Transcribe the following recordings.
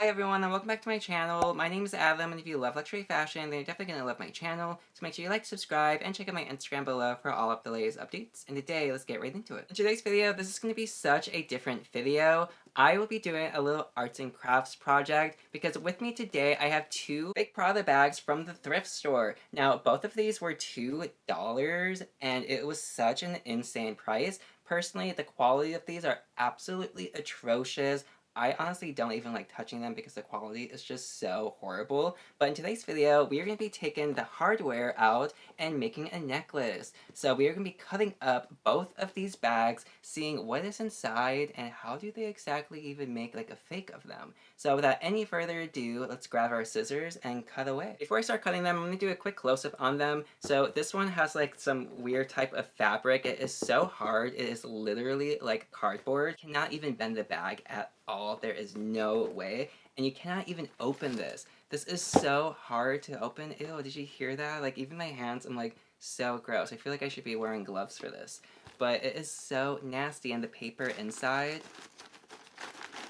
Hi everyone and welcome back to my channel. My name is Adam, and if you love luxury fashion, then you're definitely going to love my channel. So make sure you like, subscribe, and check out my Instagram below for all of the latest updates. And today, let's get right into it. In today's video, this is going to be such a different video. I will be doing a little arts and crafts project because with me today, I have two fake Prada bags from the thrift store. Now, both of these were $2 and it was such an insane price. Personally, the quality of these are absolutely atrocious. I honestly don't even like touching them because the quality is just so horrible. But in today's video, we are going to be taking the hardware out and making a necklace. So we are going to be cutting up both of these bags, seeing what is inside and how do they exactly even make like a fake of them. So without any further ado, let's grab our scissors and cut away. Before I start cutting them, I'm going to do a quick close-up on them. So this one has like some weird type of fabric. It is so hard. It is literally like cardboard. You cannot even bend the bag at all. There is no way. And you cannot even open this. This is so hard to open. Ew, did you hear that? Like, even my hands, I'm like, so gross. I feel like I should be wearing gloves for this. But it is so nasty, and the paper inside,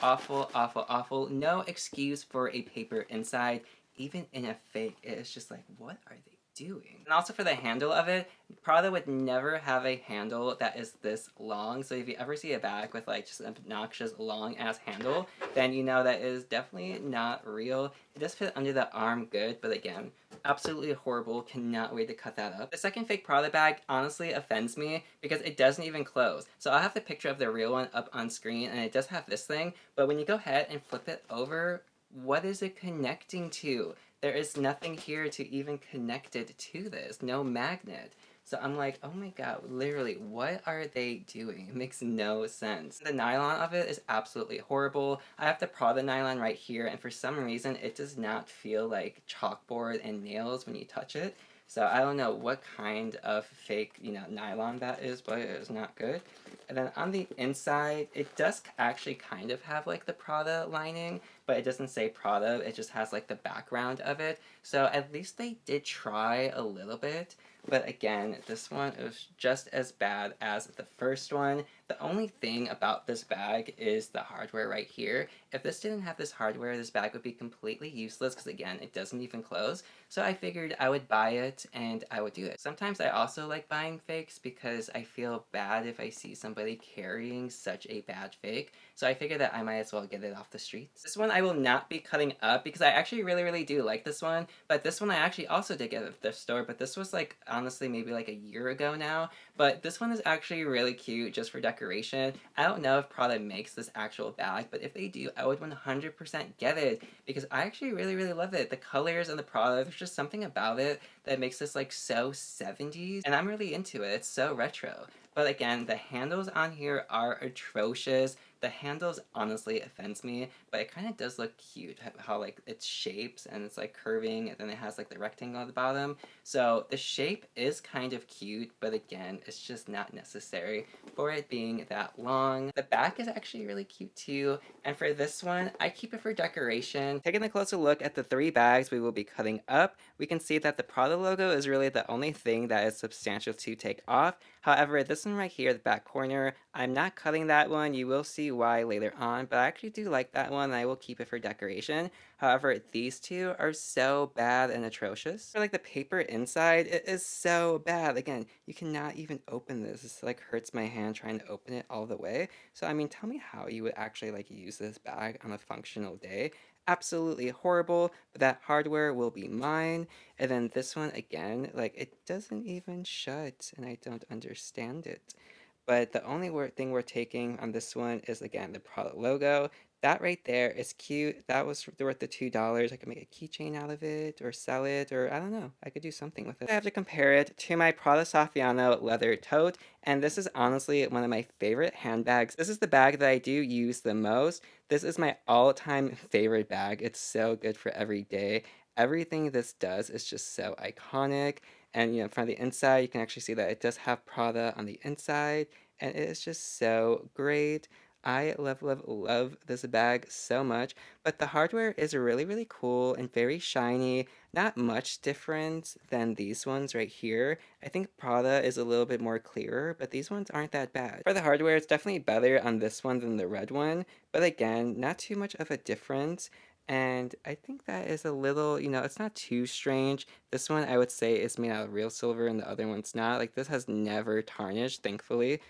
awful, awful, awful. No excuse for a paper inside, even in a fake. It is just like, what are they doing? And also for the handle of it, Prada would never have a handle that is this long. So if you ever see a bag with like just an obnoxious long ass handle, then you know that is definitely not real. It does fit under the arm good, but again, absolutely horrible. Cannot wait to cut that up. The second fake Prada bag honestly offends me because it doesn't even close. So I'll have the picture of the real one up on screen, and it does have this thing, but when you go ahead and flip it over, what is it connecting to? There is nothing here to even connect it to this. No magnet. So I'm like, oh my god, literally, what are they doing? It makes no sense. The nylon of it is absolutely horrible. I have the Prada nylon right here, and for some reason, it does not feel like chalkboard and nails when you touch it. So I don't know what kind of fake, nylon that is, but it is not good. And then on the inside, it does actually kind of have like the Prada lining, but it doesn't say Prada, it just has like the background of it. So at least they did try a little bit. But again, this one is just as bad as the first one. The only thing about this bag is the hardware right here. If this didn't have this hardware, this bag would be completely useless because again, it doesn't even close. So I figured I would buy it and I would do it. Sometimes I also like buying fakes because I feel bad if I see somebody carrying such a bad fake. So I figured that I might as well get it off the streets. This one I will not be cutting up because I actually really do like this one. But this one I actually also did get at the thrift store, but this was like honestly maybe like a year ago now. But this one is actually really cute just for decoration. I don't know if Prada makes this actual bag, but if they do, I would 100% get it because I actually really love it. The colors and the Prada, there's just something about it that makes this like so 70s, and I'm really into it. It's so retro. But again, the handles on here are atrocious. The handles honestly offends me, but it kind of does look cute how like it's shapes and it's like curving, and then it has like the rectangle at the bottom. So the shape is kind of cute, but again, it's just not necessary for it being that long. The back is actually really cute too, and for this one, I keep it for decoration. Taking a closer look at the three bags we will be cutting up, we can see that the Prada logo is really the only thing that is substantial to take off. However, this one right here, the back corner, I'm not cutting that one. You will see why later on, but I actually do like that one and I will keep it for decoration. However, these two are so bad and atrocious. For like the paper inside, it is so bad. Again, you cannot even open this. This like hurts my hand trying to open it all the way. So I mean, tell me how you would actually like use this bag on a functional day. Absolutely horrible, but that hardware will be mine. And then this one again, like it doesn't even shut and I don't understand it. But the only thing we're taking on this one is again the product logo. That right there is cute. That was worth the $2. I could make a keychain out of it or sell it, or I don't know. I could do something with it. I have to compare it to my Prada Saffiano leather tote, and this is honestly one of my favorite handbags. This is the bag that I do use the most. This is my all-time favorite bag. It's so good for every day. Everything this does is just so iconic. And from the inside, you can actually see that it does have Prada on the inside, and it is just so great. I love this bag so much, but the hardware is really cool and very shiny. Not much different than these ones right here. I think Prada is a little bit more clearer, but these ones aren't that bad. For the hardware, it's definitely better on this one than the red one, but again, not too much of a difference. And I think that is a little, it's not too strange. This one I would say is made out of real silver and the other one's not. Like this has never tarnished, thankfully.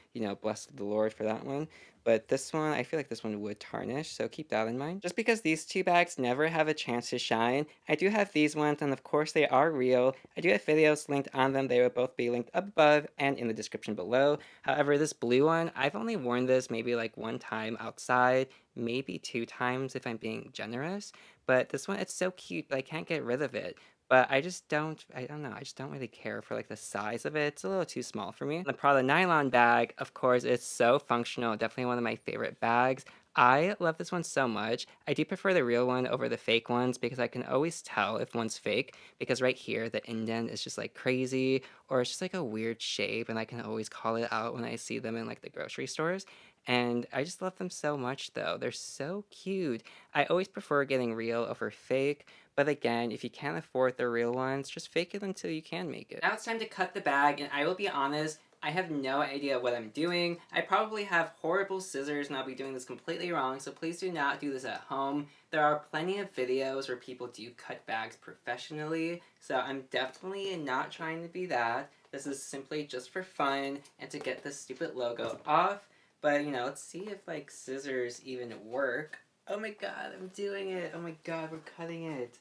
Blessed the Lord for that one. But this one, I feel like this one would tarnish, so keep that in mind. Just because these two bags never have a chance to shine, I do have these ones, and of course they are real. I do have videos linked on them. They will both be linked up above and in the description below. However, this blue one, I've only worn this maybe like one time outside, maybe two times if I'm being generous. But this one, it's so cute, but I can't get rid of it. But I don't know, I just don't really care for like the size of it. It's a little too small for me. The Prada nylon bag, of course, is so functional. Definitely one of my favorite bags. I love this one so much. I do prefer the real one over the fake ones because I can always tell if one's fake because right here the indent is just like crazy or it's just like a weird shape and I can always call it out when I see them in like the grocery stores. And I just love them so much though. They're so cute. I always prefer getting real over fake, but again, if you can't afford the real ones, just fake it until you can make it. Now it's time to cut the bag, and I will be honest, I have no idea what I'm doing. I probably have horrible scissors and I'll be doing this completely wrong, so please do not do this at home. There are plenty of videos where people do cut bags professionally, so I'm definitely not trying to be that. This is simply just for fun and to get this stupid logo off. But, let's see if, like, scissors even work. Oh my god, I'm doing it! Oh my god, we're cutting it!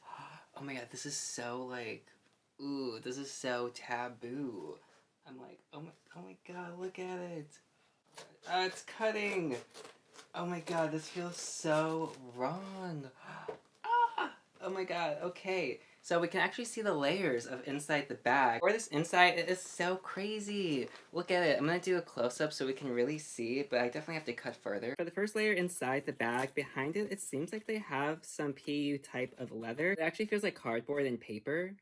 Oh my god, this is so, like... Ooh, this is so taboo. I'm like, oh my god, look at it! It's cutting! Oh my god, this feels so wrong! Ah! Oh my god, okay. So we can actually see the layers of inside the bag. For this inside, it is so crazy. Look at it. I'm gonna do a close-up so we can really see, but I definitely have to cut further. For the first layer inside the bag, behind it, it seems like they have some PU type of leather. It actually feels like cardboard and paper.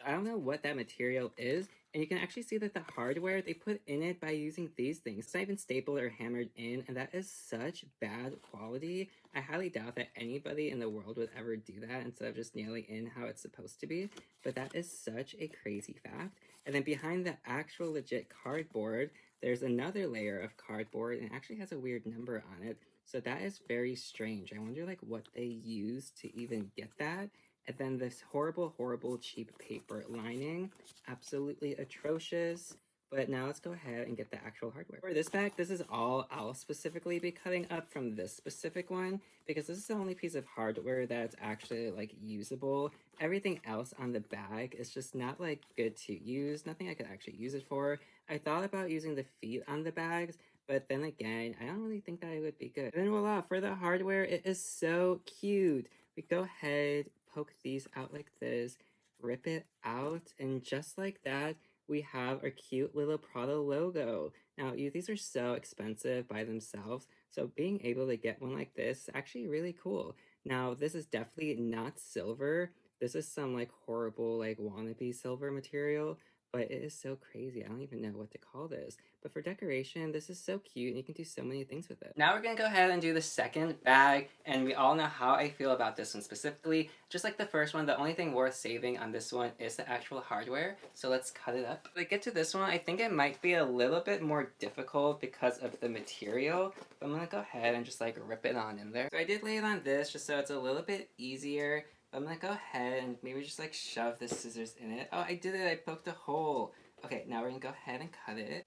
I don't know what that material is, and you can actually see that the hardware they put in it by using these things. It's not even stapled or hammered in, and that is such bad quality. I highly doubt that anybody in the world would ever do that instead of just nailing in how it's supposed to be, but that is such a crazy fact. And then behind the actual legit cardboard, there's another layer of cardboard, and it actually has a weird number on it. So that is very strange. I wonder like what they use to even get that. And then this horrible, horrible cheap paper lining. Absolutely atrocious. But now let's go ahead and get the actual hardware. For this bag, this is all I'll specifically be cutting up from this specific one because this is the only piece of hardware that's actually like usable. Everything else on the bag is just not like good to use. Nothing I could actually use it for. I thought about using the feet on the bags, but then again, I don't really think that it would be good. And then voila, for the hardware, it is so cute. We go ahead, poke these out like this, rip it out, and just like that, we have our cute little Prada logo. Now, these are so expensive by themselves, so being able to get one like this is actually really cool. Now, this is definitely not silver. This is some like horrible like wannabe silver material, but it is so crazy. I don't even know what to call this. But for decoration, this is so cute and you can do so many things with it. Now we're gonna go ahead and do the second bag, and we all know how I feel about this one specifically. Just like the first one, the only thing worth saving on this one is the actual hardware. So let's cut it up. To get to this one, I think it might be a little bit more difficult because of the material. But I'm gonna go ahead and just like rip it on in there. So I did lay it on this just so it's a little bit easier. I'm gonna go ahead and maybe just like shove the scissors in it. Oh, I did it, I poked a hole. Okay, now we're gonna go ahead and cut it.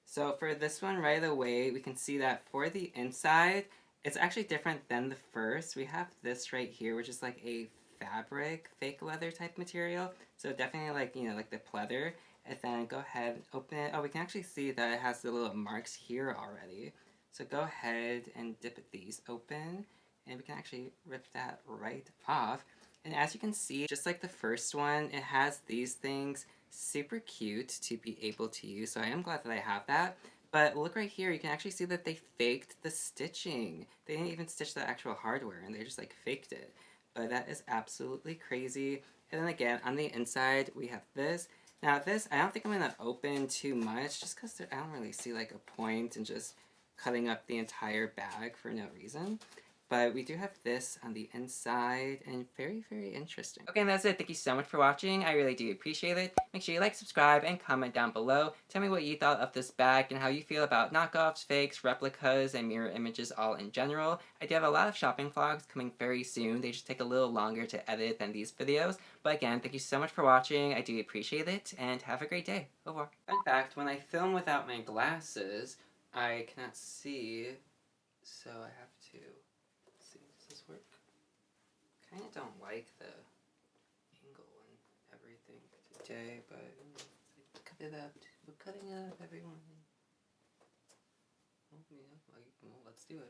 So for this one right away, we can see that for the inside, it's actually different than the first. We have this right here, which is like a fabric, fake leather type material. So definitely like, like the pleather. And then go ahead and open it. Oh, we can actually see that it has the little marks here already. So go ahead and dip these open, and we can actually rip that right off. And as you can see, just like the first one, it has these things, super cute to be able to use. So I am glad that I have that. But look right here, you can actually see that they faked the stitching. They didn't even stitch the actual hardware, and they just like faked it. But that is absolutely crazy. And then again, on the inside, we have this. Now this, I don't think I'm gonna open too much, just because I don't really see like a point in just cutting up the entire bag for no reason. But we do have this on the inside, and very, very interesting. Okay, and that's it. Thank you so much for watching. I really do appreciate it. Make sure you like, subscribe, and comment down below. Tell me what you thought of this bag and how you feel about knockoffs, fakes, replicas, and mirror images all in general. I do have a lot of shopping vlogs coming very soon. They just take a little longer to edit than these videos. But again, thank you so much for watching. I do appreciate it, and have a great day. Au revoir. Fun fact, when I film without my glasses, I cannot see, so I have to... Does this work? Kinda don't like the angle and everything today, but cut it up. We're cutting it up, everyone. Oh, yeah, well, let's do it.